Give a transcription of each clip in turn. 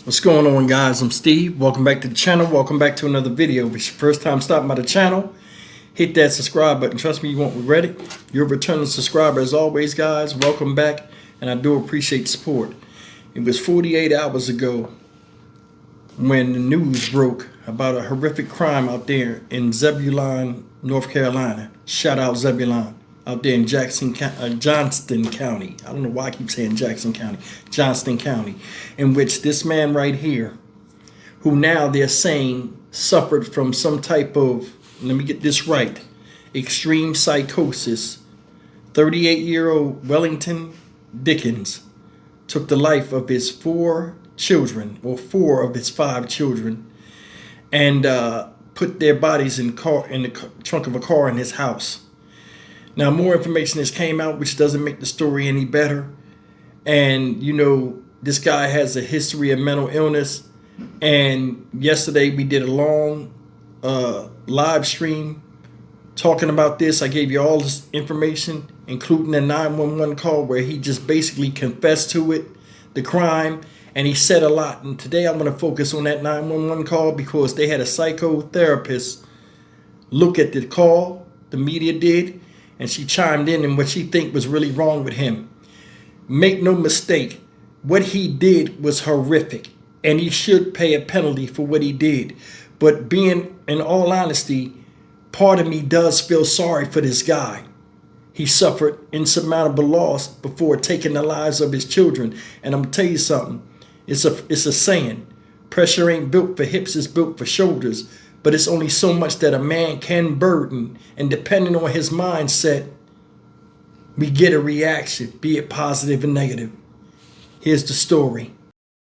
What's going on, guys? I'm Steve. Welcome back to the channel. Welcome back to another video. If it's your first time stopping by the channel, hit that subscribe button. Trust me, you won't regret it. You're a returning subscriber as always, guys. Welcome back, and I do appreciate the support. It was 48 hours ago when the news broke about a horrific crime out there in Zebulon, North Carolina. Shout out Zebulon. Out there in Johnston County. I don't know why I keep saying Jackson County. Johnston County. In which this man right here, who now they're saying suffered from some type of, let me get this right, extreme psychosis. 38-year-old Wellington Dickens took the life of his four of his five children, and put their bodies in the trunk of a car in his house. Now, more information has came out, which doesn't make the story any better. And, you know, this guy has a history of mental illness. And yesterday we did a long live stream talking about this. I gave you all this information, including the 911 call where he just basically confessed to it, the crime, and he said a lot. And today I'm going to focus on that 911 call because they had a psychotherapist look at the call, the media did, and she chimed in what she think was really wrong with him. Make no mistake, what he did was horrific, and he should pay a penalty for what he did. But being, in all honesty, part of me does feel sorry for this guy. He suffered insurmountable loss before taking the lives of his children. And I'm gonna tell you something, it's a saying, pressure ain't built for hips, it's built for shoulders. But it's only so much that a man can burden, and depending on his mindset, we get a reaction, be it positive or negative. Here's the story.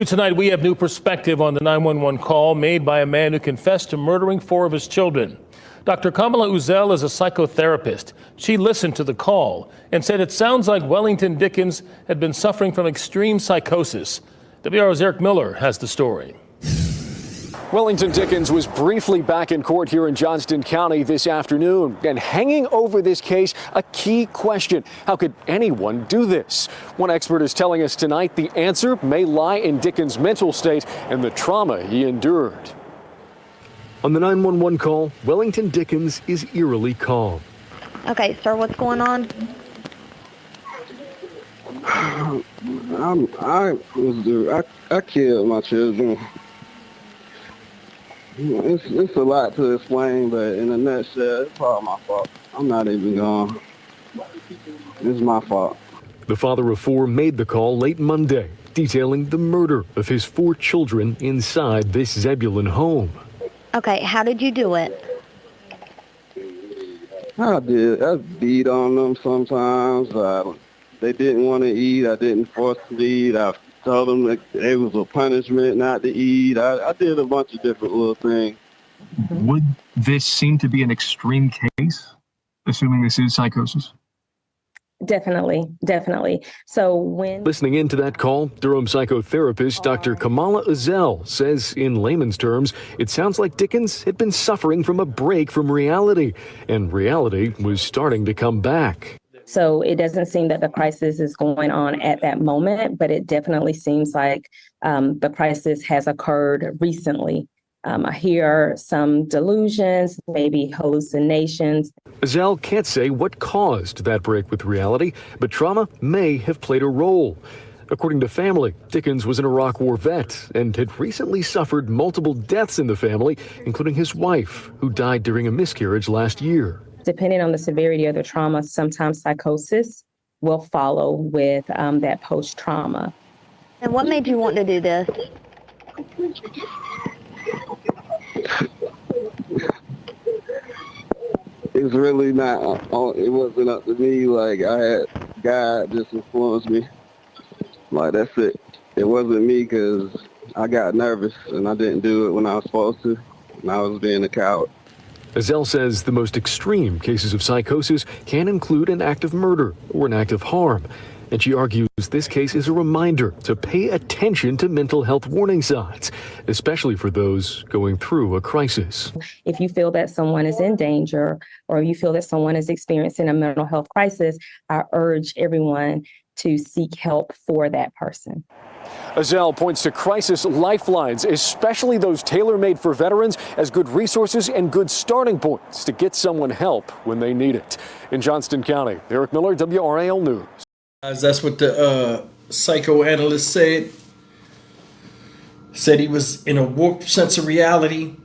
Tonight, we have new perspective on the 911 call made by a man who confessed to murdering four of his children. Dr. Kamala Uzel is a psychotherapist. She listened to the call and said it sounds like Wellington Dickens had been suffering from extreme psychosis. WR's Eric Miller has the story. Wellington Dickens was briefly back in court here in Johnston County this afternoon, and hanging over this case, a key question. How could anyone do this? One expert is telling us tonight the answer may lie in Dickens' mental state and the trauma he endured. On the 911 call, Wellington Dickens is eerily calm. Okay, sir, what's going on? I killed my children. It's a lot to explain, but in a nutshell, it's all my fault. I'm not even gone. It's my fault. The father of four made the call late Monday, detailing the murder of his four children inside this Zebulon home. Okay, how did you do it? I beat on them sometimes. They didn't want to eat. I didn't force them to eat. I told them that it was a punishment not to eat. I did a bunch of different little things. Would this seem to be an extreme case, assuming this is psychosis? Definitely. So when Listening into that call, Durham psychotherapist Dr. Kamala Uzel says, in layman's terms, it sounds like Dickens had been suffering from a break from reality, and reality was starting to come back. So it doesn't seem that the crisis is going on at that moment, but it definitely seems like the crisis has occurred recently. I hear some delusions, maybe hallucinations. Uzel can't say what caused that break with reality, but trauma may have played a role. According to family, Dickens was an Iraq War vet and had recently suffered multiple deaths in the family, including his wife, who died during a miscarriage last year. Depending on the severity of the trauma, sometimes psychosis will follow with that post-trauma. And what made you want to do this? It's really not, it wasn't up to me. Like, I had God just influenced me. Like, that's it. It wasn't me because I got nervous and I didn't do it when I was supposed to. And I was being a coward. Uzel says the most extreme cases of psychosis can include an act of murder or an act of harm. And she argues this case is a reminder to pay attention to mental health warning signs, especially for those going through a crisis. If you feel that someone is in danger or you feel that someone is experiencing a mental health crisis, I urge everyone to seek help for that person. Azell points to crisis lifelines, especially those tailor-made for veterans, as good resources and good starting points to get someone help when they need it. In Johnston County, Eric Miller, WRAL News. Guys, that's what the psychoanalyst said. Said he was in a warped sense of reality.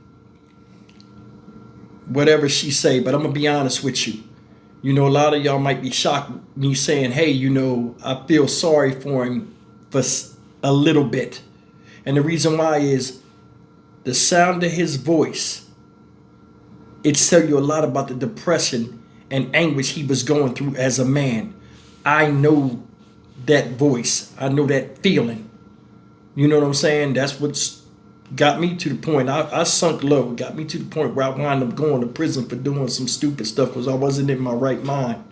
Whatever she say, but I'm going to be honest with you. You know, a lot of y'all might be shocked me saying, hey, you know, I feel sorry for him for a little bit. And the reason why is the sound of his voice. It tells you a lot about the depression and anguish he was going through as a man. I know that voice. I know that feeling. You know what I'm saying? That's what's got me to the point. I sunk low. Got me to the point where I wound up going to prison for doing some stupid stuff because I wasn't in my right mind.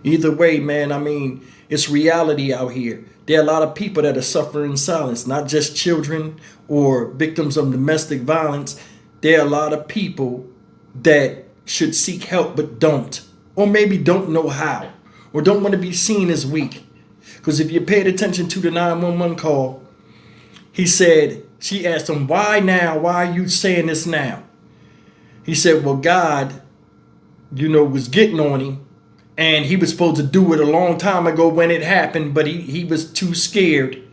Either way, man, I mean, it's reality out here. There are a lot of people that are suffering in silence, not just children or victims of domestic violence. There are a lot of people that should seek help but don't, or maybe don't know how, or don't want to be seen as weak. Because if you paid attention to the 911 call, he said, she asked him, why now? Why are you saying this now? He said, well, God, you know, was getting on him. And he was supposed to do it a long time ago when it happened. But he was too scared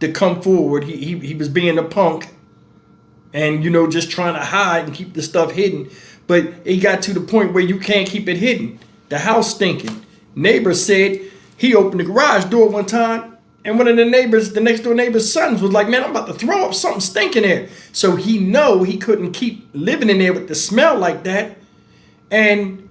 to come forward. He was being a punk. And, you know, just trying to hide and keep the stuff hidden. But it got to the point where you can't keep it hidden. The house stinking. Neighbor said he opened the garage door one time. And one of the neighbors, the next door neighbor's sons was like, man, I'm about to throw up, something stinking there. So he know he couldn't keep living in there with the smell like that. And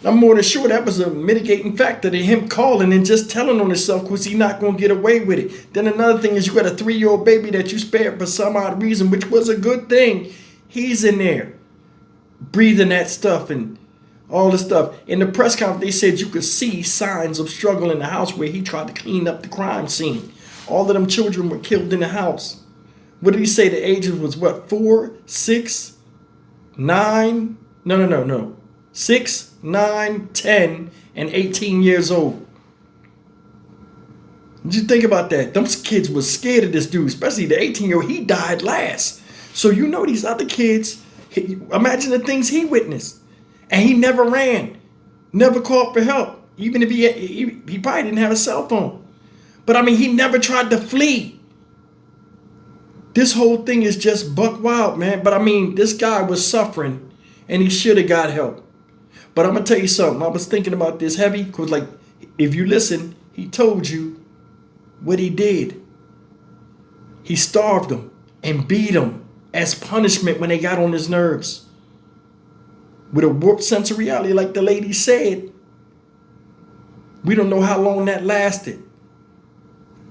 I'm more than sure that was a mitigating factor to him calling and just telling on himself because he's not going to get away with it. Then another thing is you got a 3-year-old baby that you spared for some odd reason, which was a good thing. He's in there breathing that stuff and all this stuff. In the press conference, they said you could see signs of struggle in the house where he tried to clean up the crime scene. All of them children were killed in the house. What did he say? The ages was what? 4, 6, 9? No. 6, 9, 10, and 18 years old. Did you think about that? Them kids was scared of this dude, especially the 18-year-old. He died last. So you know these other kids, imagine the things he witnessed. And he never ran, never called for help. Even if he probably didn't have a cell phone. But I mean, he never tried to flee. This whole thing is just buck wild, man. But I mean, this guy was suffering and he should have got help. But I'm going to tell you something. I was thinking about this heavy because, like, if you listen, he told you what he did. He starved them and beat them as punishment when they got on his nerves. With a warped sense of reality, like the lady said. We don't know how long that lasted.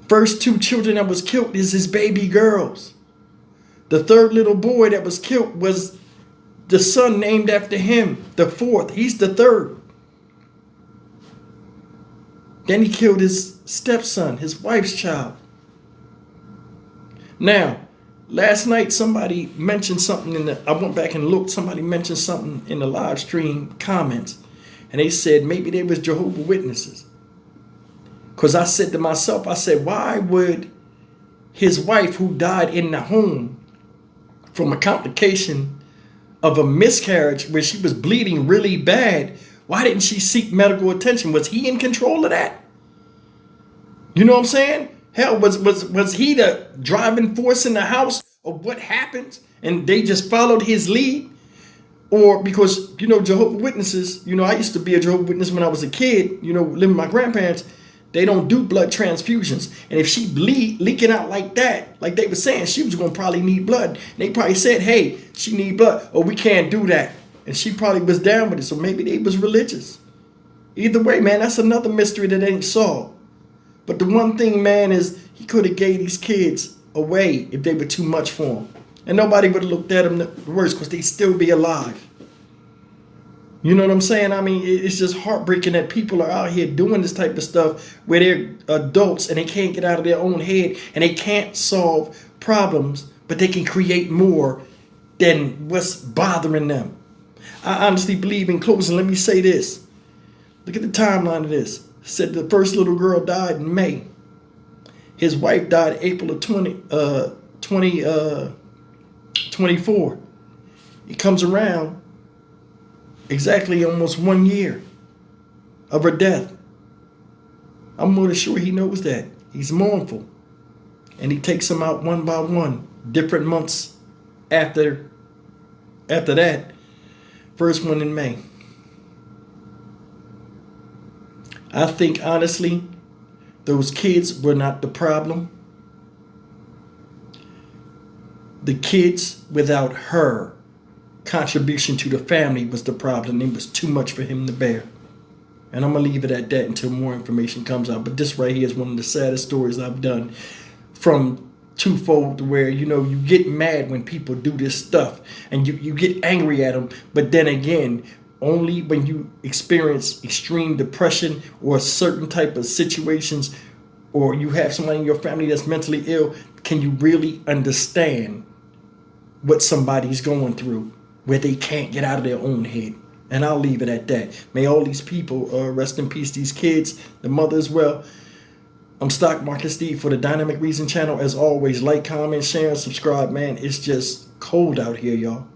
First 2 children that was killed is his baby girls. The 3rd little boy that was killed was the son named after him. The 4th, he's the 3rd. Then he killed his stepson, his wife's child. Now, last night, somebody mentioned something I went back and looked. Somebody mentioned something in the live stream comments. And they said maybe they was Jehovah's Witnesses. Because I said to myself, I said, why would his wife who died in the home from a complication of a miscarriage where she was bleeding really bad, why didn't she seek medical attention? Was he in control of that? You know what I'm saying? Hell, was he the driving force in the house of what happened and they just followed his lead? Or because, you know, Jehovah's Witnesses, you know, I used to be a Jehovah's Witness when I was a kid, you know, living with my grandparents. They don't do blood transfusions. And if she leaking out like that, like they were saying, she was going to probably need blood. And they probably said, hey, she need blood. Or we can't do that. And she probably was down with it. So maybe they was religious. Either way, man, that's another mystery that ain't solved. But the one thing, man, is he could have gave these kids away if they were too much for him. And nobody would have looked at them the worse because they'd still be alive. You know what I'm saying? I mean, it's just heartbreaking that people are out here doing this type of stuff where they're adults and they can't get out of their own head and they can't solve problems, but they can create more than what's bothering them. I honestly believe, in closing, let me say this. Look at the timeline of this. It said the first little girl died in May. His wife died April of 2024. It comes around exactly almost 1 year of her death. I'm more than sure he knows that. He's mournful. And he takes them out one by one, different months after that. First one in May. I think, honestly, those kids were not the problem. The kids, without her contribution to the family, was the problem. It was too much for him to bear. And I'm going to leave it at that until more information comes out. But this right here is one of the saddest stories I've done, from twofold, to where, you know, you get mad when people do this stuff and you get angry at them. But then again, only when you experience extreme depression or certain type of situations, or you have somebody in your family that's mentally ill, can you really understand what somebody's going through where they can't get out of their own head. And I'll leave it at that. May all these people rest in peace, these kids, the mother as well. I'm Stock Market Steve for the Dynamic Reason channel. As always, like, comment, share, and subscribe, man. It's just cold out here, y'all.